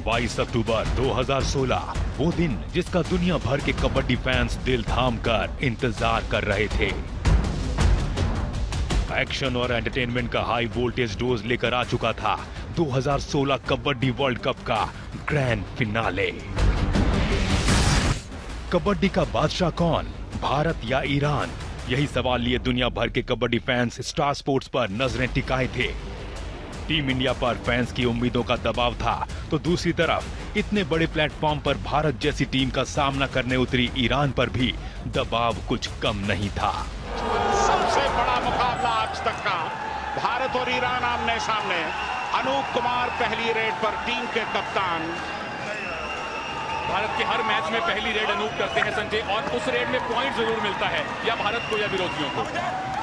22 अक्टूबर 2016 वो दिन जिसका दुनिया भर के कबड्डी फैंस दिल थाम कर इंतजार कर रहे थे। एक्शन और एंटरटेनमेंट का हाई वोल्टेज डोज लेकर आ चुका था 2016 कबड्डी वर्ल्ड कप का ग्रैंड फिनाले। कबड्डी का बादशाह कौन, भारत या ईरान? यही सवाल लिए दुनिया भर के कबड्डी फैंस स्टार स्पोर्ट्स पर नजरें टिकाए थे। टीम इंडिया पर फैंस की उम्मीदों का दबाव था, तो दूसरी तरफ इतने बड़े प्लेटफॉर्म पर भारत जैसी टीम का सामना करने उतरी ईरान पर भी दबाव कुछ कम नहीं था। सबसे बड़ा मुकाबला आज तक का, भारत और ईरान आमने सामने। अनूप कुमार पहली रेड पर टीम के कप्तान। भारत के हर मैच में पहली रेड अनूप करते हैं संजय, और उस रेड में पॉइंट जरूर मिलता है, या भारत को या विरोधियों को।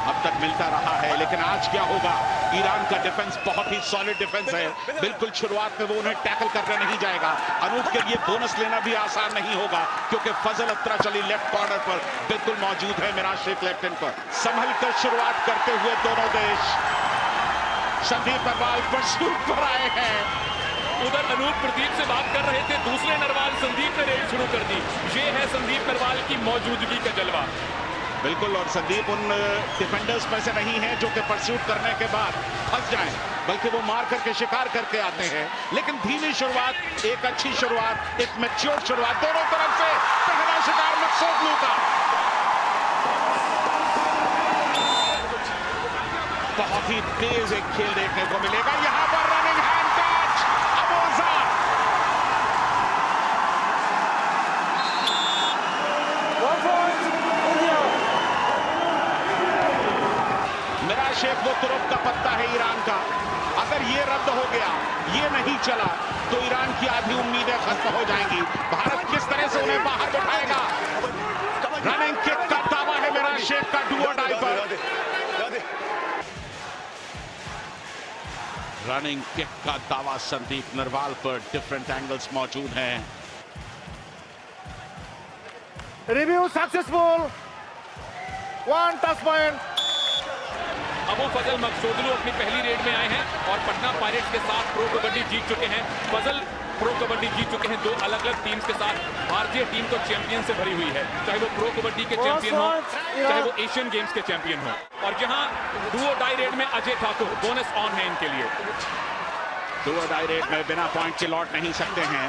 अब तक मिलता रहा है, लेकिन आज क्या होगा? ईरान का डिफेंस बहुत ही सॉलिड डिफेंस है। बिल्कुल शुरुआत में वो उन्हें टैकल करने नहीं जाएगा। अनूप के लिए बोनस लेना भी आसान नहीं होगा, क्योंकि फजल अत्तराचली लेफ्ट कॉर्नर पर बिल्कुल मौजूद है, मिराज शेख लेफ्ट एंड पर। संभल कर शुरुआत करते हुए दोनों देश। संदीप नरवाल परसूट पर आए हैं। उधर अनूप प्रदीप से बात कर रहे थे, दूसरे नरवाल संदीप ने रेड शुरू कर दी। ये है संदीप नरवाल की मौजूदगी का जलवा। बिल्कुल, और संदीप उन डिफेंडर्स में से नहीं है जो कि परस्यूट करने के बाद फंस जाएं, बल्कि वो मार करके शिकार करके आते हैं। लेकिन धीमी शुरुआत, एक अच्छी शुरुआत, एक मैच्योर शुरुआत दोनों तरफ से। पहला शिकार मकसूद का। बहुत ही तेज एक खेल देखने को मिलेगा यहां पर। Running hand touch Abozar. Miraj Sheikh वो तुरुप का पत्ता है ईरान का। अगर ये रद्द हो गया, ये नहीं चला, तो ईरान की आधी उम्मीदें खत्म हो जाएंगी। भारत किस तरह से उन्हें बाहर बिठाएगा? रनिंग किक का दावा है मिराज शेख का डू और डाई पर। रनिंग किक का दावा संदीप नरवाल पर। डिफरेंट एंगल्स मौजूद हैं। Review successful, 1 touch point. Abu Fazal Maqsoodlu अपनी पहली रेड में आए हैं और पटना पायरेट्स के साथ प्रो कबड्डी जीत चुके हैं। फजल प्रो कबड्डी जीत चुके हैं 2 अलग अलग टीम्स के साथ। भारतीय टीम तो चैंपियन से भरी हुई है, चाहे वो प्रो कबड्डी के चैंपियन हो, चाहे वो एशियन गेम्स के चैंपियन हो। और जहां डुओ डाई रेड में अजय ठाकुर बोनस ऑन है इनके लिए। डुओ डाई रेड में बिना पॉइंट के लौट नहीं सकते हैं।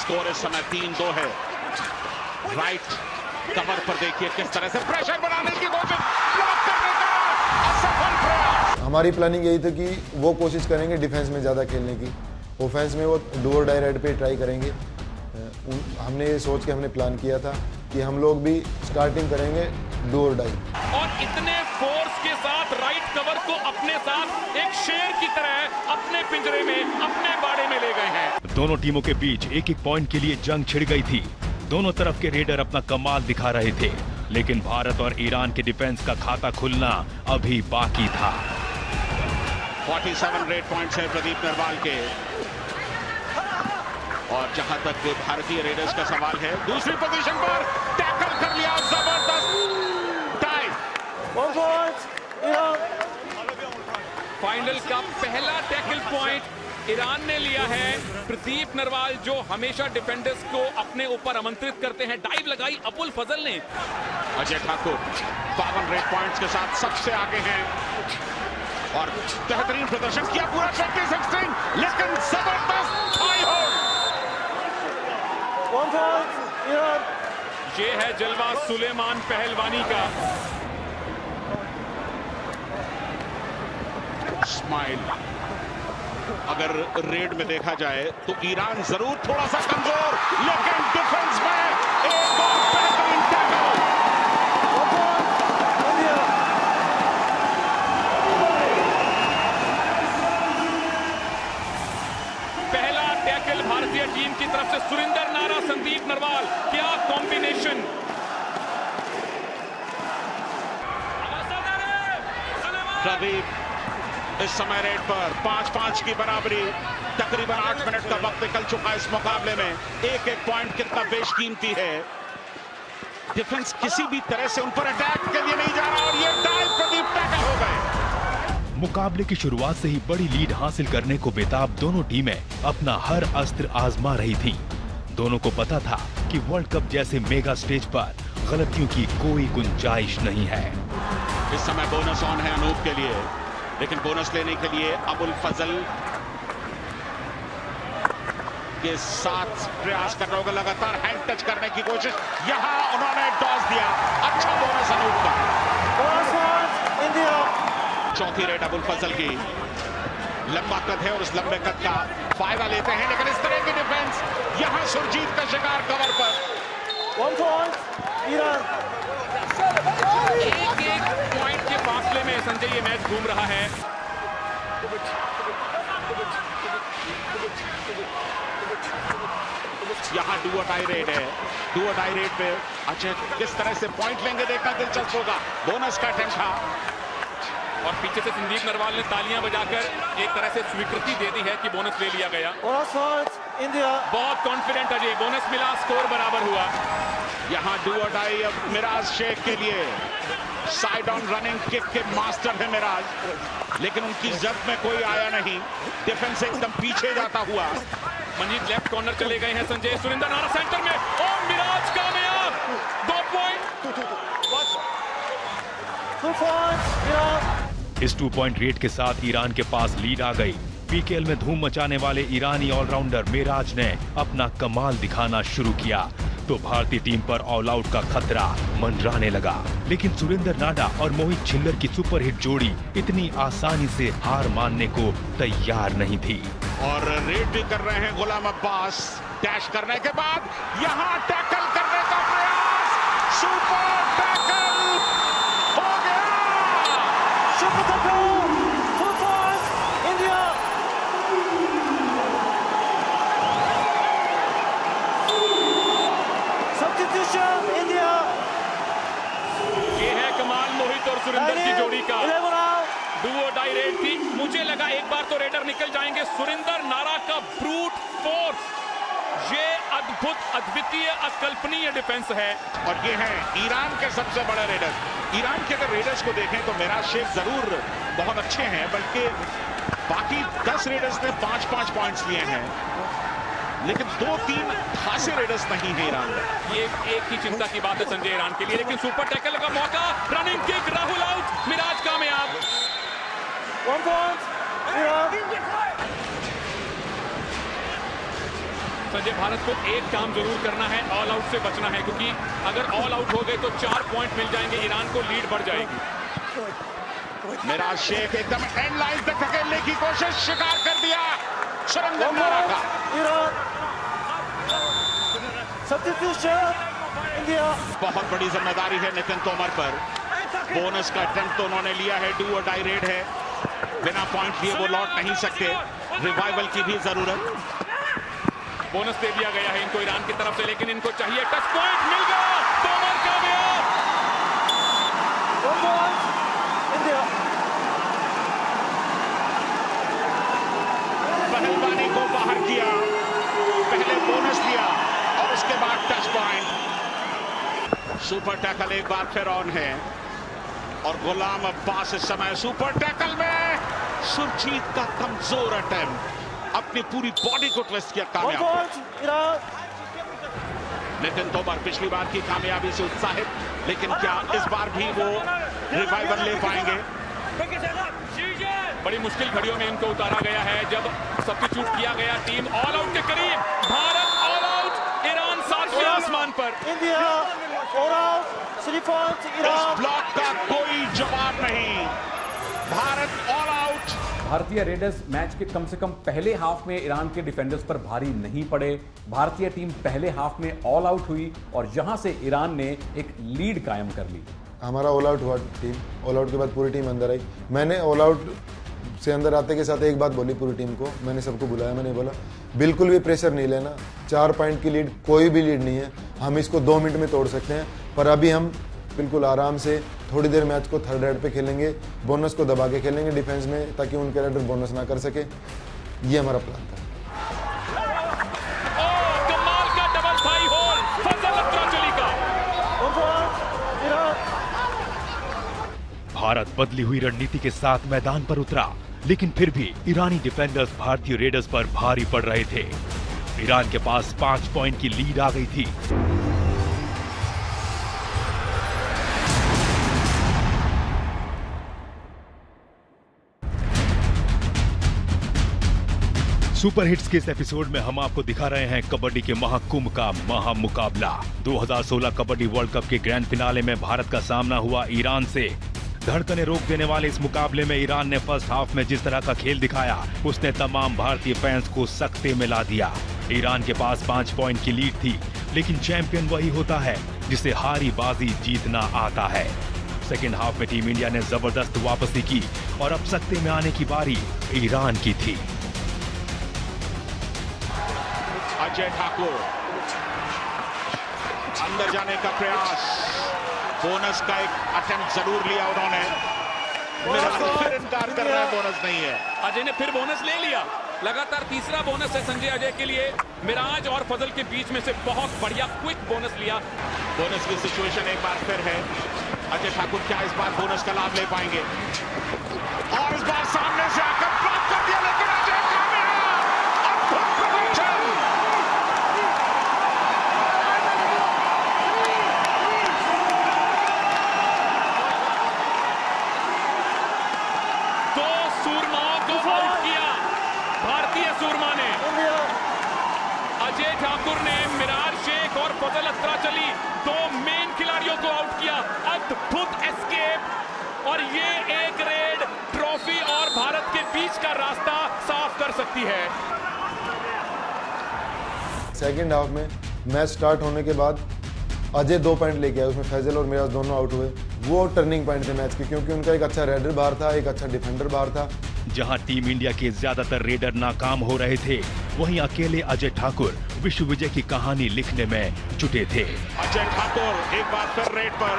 स्कोर इस समय 3-2 है। राइट कवर पर देखिए किस तरह से प्रेशर बनाने की कोशिश, ब्लॉक करने का असफल प्रयास। हमारी प्लानिंग यही थी कि वो कोशिश करेंगे डिफेंस में ज़्यादा खेलने की, ऑफेंस में वो डू और डाई रेड पे ट्राई करेंगे। हमने ये सोच के हमने प्लान किया था कि हम लोग भी स्टार्टिंग करेंगे डू और डाई। और इतने फोर्स के साथ राइट कवर को अपने साथ एक शेर की तरह अपने पिंजरे में, अपने बाड़े में ले गए हैं। दोनों टीमों के बीच एक एक पॉइंट के लिए जंग छिड़ गई थी। दोनों तरफ के रेडर अपना कमाल दिखा रहे थे, लेकिन भारत और ईरान के डिफेंस का खाता खुलना अभी बाकी था। 47 रेड पॉइंट्स हैं प्रदीप नरवाल के। और जहां तक भारतीय रेडर्स का सवाल है, दूसरी पोजीशन पर टैकल कर लिया, जबरदस्त टाई। फाइनल का पहला टैकल पॉइंट ईरान ने लिया है। प्रदीप नरवाल जो हमेशा डिफेंडर्स को अपने ऊपर आमंत्रित करते हैं, डाइव लगाई अबुल फजल ने। अजय ठाकुर 52 रेड पॉइंट्स के साथ सबसे आगे हैं और बेहतरीन प्रदर्शन किया पूरा 2016, लेकिन जबरदस्त हाई होल्ड। ये है जलवा सुलेमान पहलवानी का। स्माइल। अगर रेड में देखा जाए तो ईरान जरूर थोड़ा सा कमजोर, लेकिन डिफेंस में एक और बेहतरीन टैकल। पहला टैकल भारतीय टीम की तरफ से। सुरिंदर नारा, संदीप नरवाल, क्या कॉम्बिनेशन। प्रदीप इस समय रेड पर 5-5 की बराबरी। तकरीबन 8 मिनट का वक्त निकल चुका है इस मुकाबले में। एक एक पॉइंट कितना बेशकीमती है। डिफेंस किसी भी तरह से उन पर अटैक के लिए नहीं जा रहा और ये डाई प्रदीप टैकल हो गए। मुकाबले की शुरुआत से ही बड़ी लीड हासिल करने को बेताब दोनों टीमें अपना हर अस्त्र आजमा रही थीं। दोनों को पता था कि वर्ल्ड कप जैसे मेगा स्टेज पर गलतियों की कोई गुंजाइश नहीं है। इस समय बोनस ऑन है अनूप के लिए, लेकिन बोनस लेने के लिए अबुल फजल के साथ प्रयास कर रहा होगा, लगातार हैंड टच करने की कोशिश। यहां उन्होंने टॉस दिया, अच्छा बोनस अनूप का। चौथी रेड अबुल फजल की, लंबा कद है और उस लंबे कद का फायदा लेते हैं, लेकिन इस तरह की डिफेंस यहां सुरजीत का शिकार कवर पर। एक पॉइंट के फासले में संजय ये मैच घूम रहा है। यहां डू और डाई रेड है, डू और डाई रेड पे अच्छा किस तरह से पॉइंट लेंगे देखना दिलचस्प होगा। बोनस का अटेम्प्ट था और पीछे से संदीप नरवाल ने तालियां बजाकर एक तरह से स्वीकृति दे दी है कि बोनस ले लिया गया। बहुत कॉन्फिडेंट अजय, बोनस मिला, स्कोर बराबर हुआ। यहां डू और डाई अब मिराज शेख के लिए। साइड ऑन रनिंग किक के मास्टर है मिराज, लेकिन उनकी जद में कोई आया नहीं। डिफेंस एकदम पीछे जाता हुआ। मंजीत लेफ्ट कॉर्नर चले गए हैं संजय, सुरिंदर नारा सेंटर में और मिराज कामयाब। 2 पॉइंट। इस 2 पॉइंट रेट के साथ ईरान के पास लीड आ गई। पीकेएल में धूम मचाने वाले ईरानी ऑलराउंडर मिराज ने अपना कमाल दिखाना शुरू किया तो भारतीय टीम पर ऑल आउट का खतरा मंडराने लगा। लेकिन सुरेंद्र नाडा और मोहित छिल्लर की सुपरहिट जोड़ी इतनी आसानी से हार मानने को तैयार नहीं थी। और रेड भी कर रहे हैं गुलाम अब्बास। डैश करने के बाद यहां टैकल करने का प्रयास, सुपर टैकल हो गया। Super tackle, full force, India. Substitution India. ये है कमाल मोहित और सुरेंद्र की जोड़ी का। डू और डाई रेड थी, मुझे लगा एक बार तो रेडर निकल जाएंगे। सुरिंदर नारा का ब्रूट फोर्स, ये अद्भुत, अद्वितीय, अकल्पनीय डिफेंस है। और ये हैं ईरान के सबसे बड़े रेडर। ईरान के अगर रेडर्स को देखें तो मिराज शेख जरूर बहुत अच्छे हैं, बल्कि बाकी 10 रेडर्स ने 5-5 पॉइंट्स लिए हैं, लेकिन 2-3 खासे रेडर्स नहीं है ईरान में। ये एक ही चिंता की बात है संजय ईरान के लिए। लेकिन सुपर टैकल का मौका, running kick, Rahul out, Miraj कामयाब। 1 पॉइंट संजय, भारत को एक काम जरूर करना है, ऑल आउट से बचना है, क्योंकि अगर ऑल आउट हो गए तो 4 पॉइंट मिल जाएंगे, ईरान को लीड बढ़ जाएगी। मिराज शेख एकदम एंड लाइन तक धकेलने की कोशिश, शिकार कर दिया सुरेंद्र नारा का। Substitution India. बहुत बड़ी जिम्मेदारी है नितिन तोमर पर। बोनस का अटेम्प्ट तो उन्होंने लिया है, डू और डाई रेड है, बिना पॉइंट लिए वो लौट नहीं सकते। रिवाइवल की भी जरूरत। बोनस दे दिया गया है इनको ईरान की तरफ से, लेकिन इनको चाहिए टच पॉइंट, मिल गया, तोमर कामयाब। 1 पॉइंट इंडिया। पहलवानी को बाहर किया, पहले बोनस लिया और उसके बाद टच पॉइंट। सुपर टैकल एक बार फिर ऑन है और गुलाम अब्बास इस समय सुपर टैकल में। सुरजीत का कमजोर अटेम्प्ट, अपनी पूरी बॉडी को ट्विस्ट किया, कामयाब। नितिन तोमर पिछली बार की कामयाबी से उत्साहित, लेकिन क्या इस बार भी वो रिवाइवल ले पाएंगे? बड़ी मुश्किल घड़ियों में इनको उतारा गया है जब सब्स्टिट्यूट किया गया। टीम ऑल आउट के करीब, भारत ऑल आउट, ईरान 7वें आसमान पर। India all out, 3 point Iran. इस ब्लॉक का कोई जवाब नहीं, भारत ऑल आउट। भारतीय रेडर्स मैच के कम से कम पहले हाफ में ईरान के डिफेंडर्स पर भारी नहीं पड़े। भारतीय टीम पहले हाफ में ऑल आउट हुई और यहां से ईरान ने एक लीड कायम कर ली। हमारा ऑल आउट हुआ टीम, ऑल आउट के बाद पूरी टीम अंदर आई। मैंने ऑल आउट से अंदर आते के साथ एक बात बोली पूरी टीम को, मैंने सबको बुलाया, मैंने बोला बिल्कुल भी प्रेशर नहीं लेना। 4 पॉइंट की लीड कोई भी लीड नहीं है, हम इसको 2 मिनट में तोड़ सकते हैं, पर अभी हम बिल्कुल आराम से थोड़ी देर मैच को थर्ड रेड पे खेलेंगे, बोनस को दबा के खेलेंगे डिफेंस में, ताकि उनके रेडर बोनस ना कर सके। ये हमारा प्लान था। कमाल का डबल थाई होल फजल अत्राचली का। भारत बदली हुई रणनीति के साथ मैदान पर उतरा, लेकिन फिर भी ईरानी डिफेंडर्स भारतीय रेडर्स पर भारी पड़ रहे थे। ईरान के पास 5 पॉइंट की लीड आ गई थी। सुपर हिट्स के इस एपिसोड में हम आपको दिखा रहे हैं कबड्डी के महाकुंभ का महामुकाबला। 2016 कबड्डी वर्ल्ड कप के ग्रैंड फिनाले में भारत का सामना हुआ ईरान से। धड़कने रोक देने वाले इस मुकाबले में ईरान ने फर्स्ट हाफ में जिस तरह का खेल दिखाया, उसने तमाम भारतीय फैंस को सकते में ला दिया। ईरान के पास 5 पॉइंट की लीड थी, लेकिन चैंपियन वही होता है जिसे हारी बाजी जीतना आता है। सेकेंड हाफ में टीम इंडिया ने जबरदस्त वापसी की और अब सकते में आने की बारी ईरान की थी। अजय ठाकुर अंदर जाने का प्रयास, बोनस का एक अटेम्प्ट जरूर लिया उन्होंने। मेरा फिर इनकार कर रहा है, बोनस नहीं है। अजय ने फिर बोनस ले लिया। लगातार तीसरा बोनस है संजय अजय के लिए। मिराज और फजल के बीच में से बहुत बढ़िया क्विक बोनस लिया। बोनस की सिचुएशन एक बार फिर है। अजय ठाकुर क्या इस बार बोनस का लाभ ले पाएंगे? और इस बार सामने से आकर ब्लॉक कर दिया, लेकिन अजय अजय ठाकुर ने मिराज शेख और फजल अत्राचली, 2 मेन खिलाड़ियों को आउट किया। अद्भुत एस्केप, और ये एक रेड ट्रॉफी और भारत के बीच का रास्ता साफ कर सकती है। सेकेंड हाफ में मैच स्टार्ट होने के बाद अजय 2 पॉइंट लेके आए, उसमें फैजल और मिराज दोनों आउट हुए। वो टर्निंग पॉइंट थे मैच के, क्योंकि उनका एक अच्छा रेडर बाहर था, एक अच्छा डिफेंडर बाहर था। जहां टीम इंडिया के ज्यादातर रेडर नाकाम हो रहे थे, वहीं अकेले अजय ठाकुर विश्व विजय की कहानी लिखने में जुटे थे। अजय ठाकुर एक बार फिर रेड पर,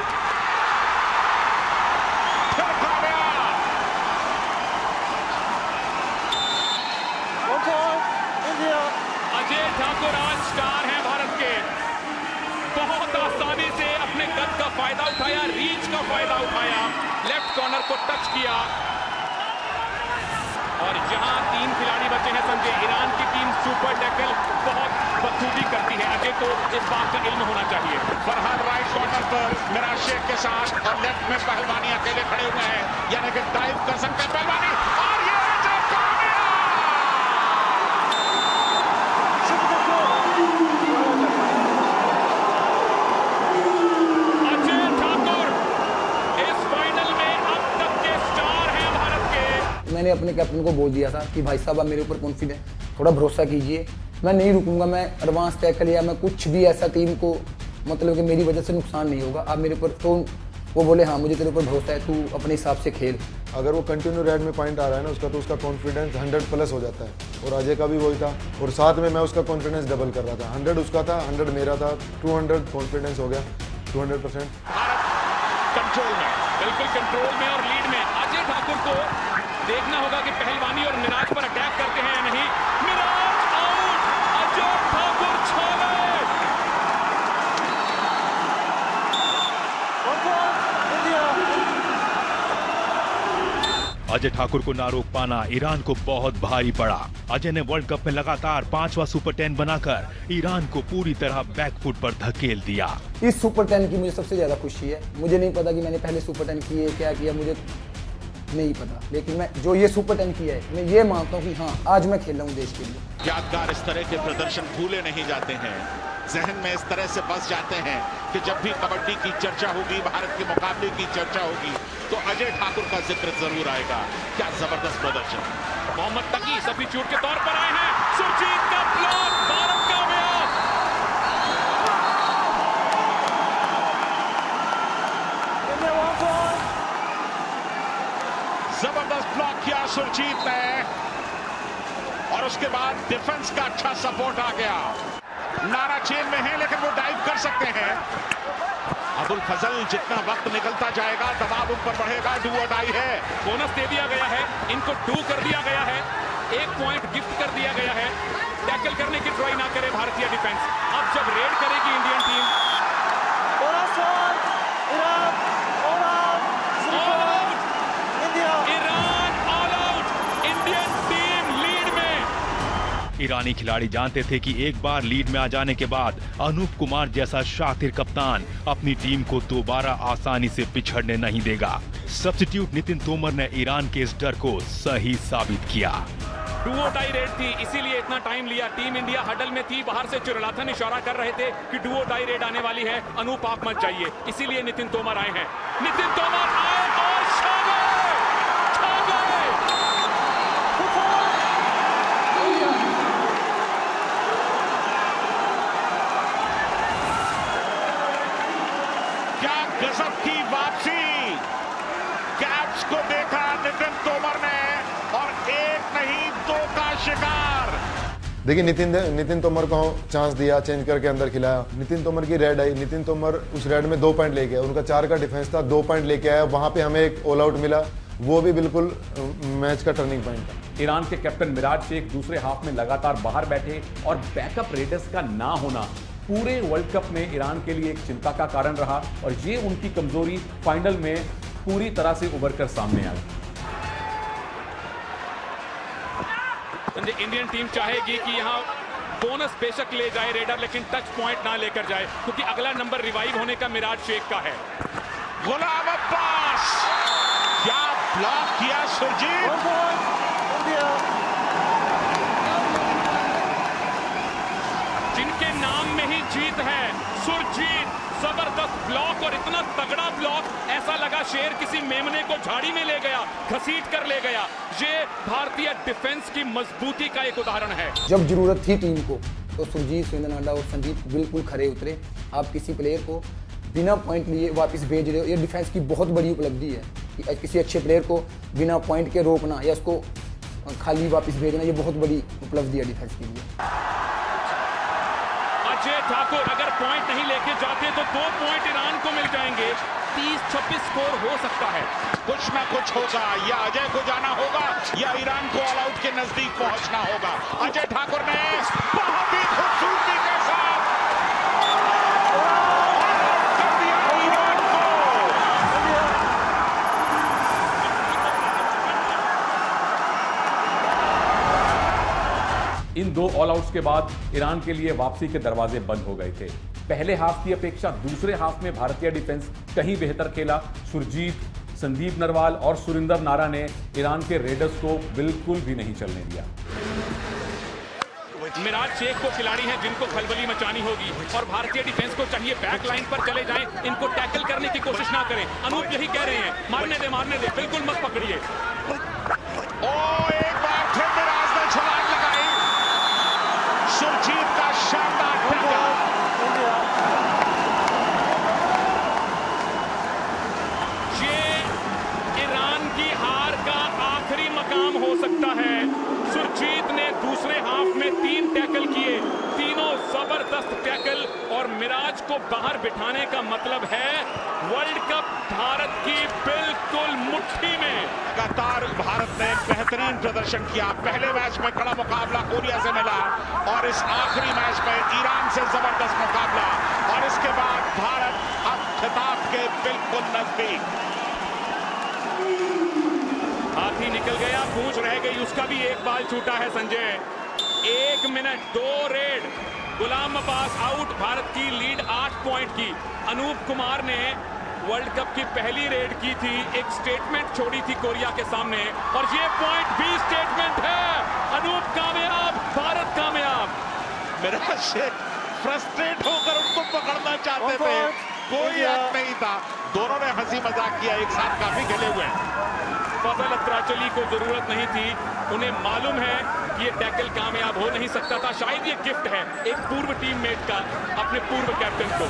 फिर कामयाब। अजय ठाकुर आज स्टार हैं भारत के। बहुत आसानी से अपने कद का फायदा उठाया, रीच का फायदा उठाया, लेफ्ट कॉर्नर को टच किया। और यहां 3 खिलाड़ी बचे हैं संजय। ईरान की टीम सुपर टैकल बहुत बखूबी करती है। अजय को इस बात का इल्म होना चाहिए। फरहान राइट कॉर्नर पर मिराज शेख के साथ, और लेफ्ट में पहलवानी अकेले खड़े हुए हैं, यानी कि डाइव कर सकते हैं पहलवानी। और ये अजय कामयाब। अजय ठाकुर इस फाइनल में अब तक के स्टार हैं भारत के। मैंने अपने कैप्टन को बोल दिया था कि भाई साहब आप मेरे ऊपर कॉन्फिडेंट, थोड़ा भरोसा कीजिए, मैं नहीं रुकूंगा, मैं एडवांस टैकल या मैं कुछ भी ऐसा टीम को मतलब कि मेरी वजह से नुकसान नहीं होगा, आप मेरे ऊपर। तो वो बोले हाँ मुझे तेरे ऊपर भरोसा है, तू अपने हिसाब से खेल। अगर वो कंटिन्यू रेड में पॉइंट आ रहा है ना उसका, तो उसका कॉन्फिडेंस 100+ हो जाता है। और अजय का भी वही था, और साथ में मैं उसका कॉन्फिडेंस डबल कर रहा था। 100 उसका था, 100 मेरा था, 200 कॉन्फिडेंस हो गया, 200%। कंट्रोल में, बिल्कुल कंट्रोल में और लीड में। अजय ठाकुर को देखना होगा कि पहलवानी और मिराज पर अटैक करते हैं या नहीं। मिराज आउट, अजय ठाकुर छा गए। अजय ठाकुर को ना रोक पाना ईरान को बहुत भारी पड़ा। अजय ने वर्ल्ड कप में लगातार 5वां सुपर 10 बनाकर ईरान को पूरी तरह बैकफुट पर धकेल दिया। इस सुपर 10 की मुझे सबसे ज्यादा खुशी है। मुझे नहीं पता कि मैंने पहले सुपर 10 किए क्या किया, मुझे नहीं पता, लेकिन मैं जो ये सुपर 10 किया है, मैं ये मानता हूँ कि हाँ आज मैं खेल रहा हूँ देश के लिए। यादगार इस तरह के प्रदर्शन भूले नहीं जाते हैं, जहन में इस तरह से बस जाते हैं कि जब भी कबड्डी की चर्चा होगी, भारत के मुकाबले की चर्चा होगी, तो अजय ठाकुर का जिक्र जरूर आएगा। क्या जबरदस्त प्रदर्शन। मोहम्मद तकी सब्स्टिट्यूट के तौर पर आए हैं। सुरजीत का ब्लॉक, भारत कामयाब। जबरदस्त ब्लॉक किया सुरजीत ने, और उसके बाद डिफेंस का अच्छा सपोर्ट आ गया। नारा चेन में है, लेकिन वो डाइव कर सकते हैं। अबुल फजल, जितना वक्त निकलता जाएगा दबाव उन पर बढ़ेगा। डू और डाई है। बोनस दे दिया गया है, इनको डू कर दिया गया है, 1 पॉइंट गिफ्ट कर दिया गया है। टैकल करने की ट्राई ना करे भारतीय डिफेंस। अब जब रेड करेगी Indian team, Bonus one, Iran, all out, 3 points. ईरानी खिलाड़ी जानते थे कि एक बार लीड में आ जाने के बाद अनूप कुमार जैसा शातिर कप्तान अपनी टीम को दोबारा आसानी से पिछड़ने नहीं देगा। सब्स्टिट्यूट नितिन तोमर ने ईरान के इस डर को सही साबित किया। डुओ टाई रेड थी, इसीलिए इतना टाइम लिया। टीम इंडिया हडल में थी, बाहर से चिरलाथन इशारा कर रहे थे कि डुओ टाई रेड आने वाली है, अनूप आप मत जाइए। इसीलिए नितिन तोमर आए हैं। नितिन तोमर आए और छा गए। क्या गजब की वापसी, कैप्स को देखा नितिन तोमर ने और एक नहीं दो का शिकार। देखिए नितिन तोमर को चांस दिया, चेंज करके अंदर खिलाया। नितिन तोमर की रेड आई, नितिन तोमर उस रेड में 2 पॉइंट लेके आया। उनका 4 का डिफेंस था, 2 पॉइंट लेके आया। वहां पे हमें एक ऑल आउट मिला, वो भी बिल्कुल मैच का टर्निंग पॉइंट था। ईरान के कैप्टन मिराज शेख दूसरे हाफ में लगातार बाहर बैठे और बैकअप रेडर्स का ना होना पूरे वर्ल्ड कप में ईरान के लिए एक चिंता का कारण रहा और ये उनकी कमजोरी फाइनल में पूरी तरह से उभर कर सामने आई। इंडियन टीम चाहेगी कि यहाँ बोनस बेशक ले जाए रेडर, लेकिन टच पॉइंट ना लेकर जाए, क्योंकि अगला नंबर रिवाइव होने का मिराज शेख का है। गुलाम अब्बास, क्या ब्लॉक किया सुरजीत। जिनके नाम में ही जीत है, सुरजीत, जबरदस्त ब्लॉक और इतना तगड़ा ब्लॉक, ऐसा लगा शेर किसी मेमने को झाड़ी में ले गया, घसीट कर ले गया। ये भारतीय डिफेंस की मजबूती का एक उदाहरण है। जब जरूरत थी टीम को तो सुरजीत, सुरेंद्र नाडा और संदीप बिल्कुल खरे उतरे। आप किसी प्लेयर को बिना पॉइंट लिए वापस भेज रहे हो, ये डिफेंस की बहुत बड़ी उपलब्धि है कि किसी अच्छे प्लेयर को बिना पॉइंट के रोकना या उसको खाली वापस भेजना, ये बहुत बड़ी उपलब्धि है डिफेंस के लिए। अजय ठाकुर अगर पॉइंट नहीं लेके जाते तो 2 पॉइंट ईरान को मिल जाएंगे। 30-26 स्कोर हो सकता है। कुछ ना कुछ होगा, या अजय को जाना होगा या ईरान को ऑल आउट के नजदीक पहुंचना होगा। अजय ठाकुर ने बहुत ही खूबसूरती के साथ कर दिया ईरान को। इन 2 ऑल आउट्स के बाद ईरान के लिए वापसी के दरवाजे बंद हो गए थे। पहले हाफ की अपेक्षा दूसरे हाफ में भारतीय डिफेंस कहीं बेहतर खेला। सुरजीत, संदीप नरवाल और सुरिंदर नारा ने ईरान के रेडर्स को बिल्कुल भी नहीं चलने दिया। मिराज शेख को खिलाड़ी हैं जिनको खलबली मचानी होगी और भारतीय डिफेंस को चाहिए बैक लाइन पर चले जाएं, इनको टैकल करने की कोशिश ना करें। अनूप यही कह रहे हैं, मारने दे, बिल्कुल मत पकड़िए। एक बार फिर मिराज ने छलांग लगाई। सुरजीत का शानदार टैकल। ये ईरान की हार का आखिरी मकाम हो सकता है। सुरजीत ने दूसरे हाफ में 3 टैकल किए, तीनों जबरदस्त टैकल, और मिराज को बाहर बिठाने का मतलब है वर्ल्ड कप भारत की बिल्कुल मुट्ठी में। लगातार भारत ने बेहतरीन प्रदर्शन किया। पहले मैच में कड़ा मुकाबला कोरिया से मिला और इस आखिरी मैच में ईरान से जबरदस्त मुकाबला, और इसके बाद भारत अब खिताब के बिल्कुल नजदीक। हाथी निकल गया, पूंछ रह गई, उसका भी एक बाल छूटा है संजय। 1 मिनट 2 रेड, गुलाम अब्बास आउट। भारत की लीड 8 पॉइंट की। अनूप कुमार ने वर्ल्ड कप की पहली रेड की थी, एक स्टेटमेंट छोड़ी थी कोरिया के सामने, और ये पॉइंट भी स्टेटमेंट है। अनूप कामयाब, भारत कामयाब। मिराज शेख फ्रस्ट्रेट होकर उनको पकड़ना चाहते थे, कोई हक नहीं था। दोनों ने हंसी मजाक किया, एक साथ काफी खेले हुए हैं। फजल अत्राचली को जरूरत नहीं थी, उन्हें मालूम है कि ये टैकल कामयाब हो नहीं सकता था। शायद ये गिफ्ट है एक पूर्व टीममेट का अपने पूर्व कैप्टन को,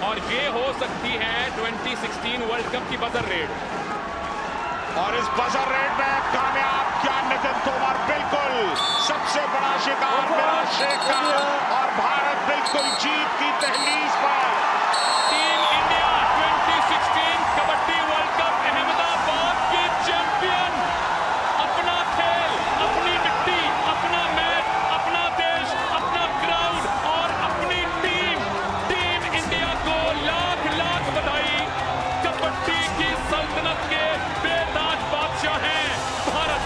और ये हो सकती है 2016 वर्ल्ड कप की बजर रेड। और इस बजर रेड में कामयाब क्या नितिन तोमर, बिल्कुल सबसे बड़ा शिकार मिराज शेख का, और भारत बिल्कुल जीत की दहलीज पर। Team India 2016 kabaddi world cup Ahmedabad की चैंपियन। अपना खेल, अपनी मिट्टी, अपना मैच, अपना देश, अपना ग्राउंड और अपनी टीम। टीम इंडिया को लाख लाख बधाई। कबड्डी की सल्तनत के बेताज बादशाह हैं भारत।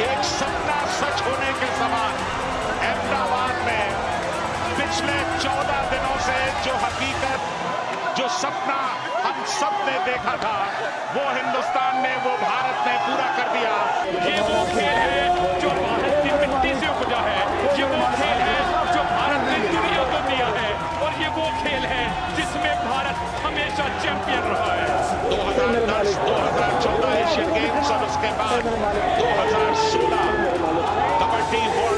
एक सपना सच होने के समान से जो हकीकत, जो सपना हम सब ने देखा था, वो हिंदुस्तान ने, वो भारत ने पूरा कर दिया। ये वो खेल है जो भारत की मिट्टी से उपजा है, ये वो खेल है जो भारत ने दुनिया को दिया है, और ये वो खेल है जिसमें भारत हमेशा चैंपियन रहा है। 2010, 2014 एशियन गेम्स और उसके बाद 2016 कबड्डी वर्ल्ड